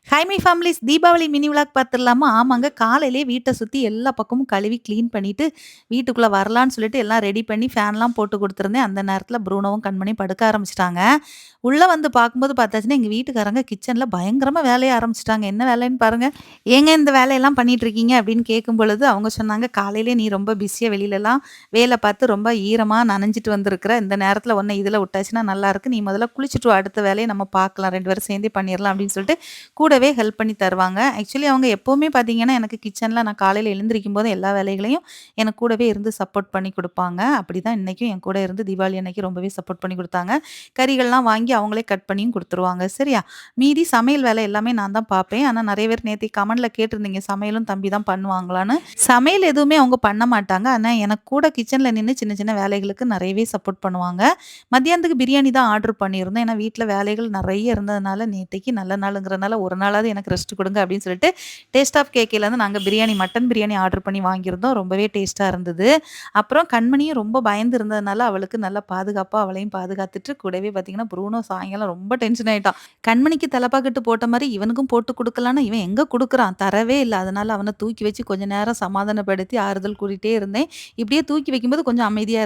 High my families Deepavali mini vlog பார்த்துடலாமா? ஆமாங்க. காலையிலேயே வீட்ட சுத்தி எல்லா பக்கமும் கழுவி கிளீன் பண்ணிட்டு, வீட்டுக்குள்ள வரலான்னு சொல்லிட்டு எல்லாம் ரெடி பண்ணி ஃபேன்லாம் போட்டு குடுத்துருந்தேன். அந்த நேரத்தில ப்ரூனோவும், கண்மணியும் படுக்க ஆரம்பிச்சுட்டாங்க. உள்ள வந்து பார்க்கும்போது பார்த்தாச்சுன்னா, எங்க வீட்டுக்காரங்க கிச்சன்ல பயங்கரமா வேலைய ஆரம்பிச்சுட்டாங்க. என்ன வேலைன்னு பாருங்க. "ஏங்க இந்த வேலையெல்லாம் பண்ணிட்டுருக்கீங்க?" அப்படின்னு கேட்கும் பொழுது, அவங்க சொன்னாங்க, "காலையிலேயே நீ ரொம்ப பிஸியா வெளிலலாம் வேல பார்த்து ரொம்ப ஈரமா நனைஞ்சிட்டு வந்திருக்கிற. இந்த நேரத்தில உன்ன இதில விட்டாச்சுன்னா நல்லாருக்கு. நீ முதல்ல குளிச்சுட்டு வா. அடுத்த வேலைய நம்ம பார்க்கலாம். 2 பேரும் சேர்ந்தே பண்ணிறலாம்." அப்படின்னு சொல்லிட்டு கூடவே ஹெல்ப் பண்ணி தருவாங்க. ஆக்சுவலி அவங்க எப்பவுமே பார்த்தீங்கன்னா, எனக்கு கிச்சன்ல நான் காலையில எழுந்திரிக்கும்போது எல்லா வேலைகளையும் எனக்கு கூடவே இருந்து சப்போர்ட் பண்ணி குடுப்பாங்க. அப்படிதான் இன்னைக்கும் என் கூட இருந்து தீபாவளி அன்னைக்கு ரொம்பவே சப்போர்ட் பண்ணி குடுத்தாங்க. கறிகள்லாம் வாங்கி அவங்களே கட் பண்ணியும் குடுத்துருவாங்க. சரியா? மீதி சமையல் வேலை எல்லாமே நான் தான் பார்ப்பேன். ஆனா நெறைய பேர் நேத்து கமெண்ட்ல கேட்டிருந்தீங்க, சமையலும் தம்பி தான் பண்ணுவாங்களான்னு. சமையல் எதுவுமே அவங்க பண்ண மாட்டாங்க. ஆனா எனக்கு கூட கிச்சன்ல நின்னு சின்ன சின்ன வேலைகளுக்கு நெறையவே சப்போர்ட் பண்ணுவாங்க. மத்தியானத்துக்கு பிரியாணி தான் ஆர்டர் பண்ணியிருந்தோம். ஏன்னா வீட்ல வேலைகள் நெறைய இருந்ததுனால, நேத்தைக்கு நல்ல நாளுங்கிறனால, ஒரு நாளாவது எனக்கு ரெஸ்ட் குடுங்க அப்படின்னு சொல்லிட்டு, டேஸ்ட் ஆஃப் கேகேலேருந்து நாங்க பிரியாணி மட்டன் பிரியாணி ஆர்டர் பண்ணி வாங்கியிருந்தோம். ரொம்பவே டேஸ்ட்டா இருந்தது. அப்புறம் கண்மணியும் ரொம்ப பயந்து இருந்ததுனால, அவளுக்கு நல்லா பாதுகாப்பா அவளையும் பாதுகாத்துட்டு, கூடவே பார்த்தீங்கன்னா, ப்ரூனோ சாயங்காலம் ரொம்ப டென்ஷன் ஆயிட்டான். கண்மணிக்கு தலப்பாக்கட்டு போட்ட மாரி இவனுக்கும் போட்டு குடுக்கலான்னா, இவன் எங்க குடுக்குறான்? தரவே இல்ல. அதனால அவன தூக்கி வச்சு கொஞ்ச நேரம் சமாதானப்படுத்தி, ஆறுதல் கூறிட்டே இருந்தேன். இப்படியே தூக்கி வைக்கும்போது கொஞ்சம் அமைதியா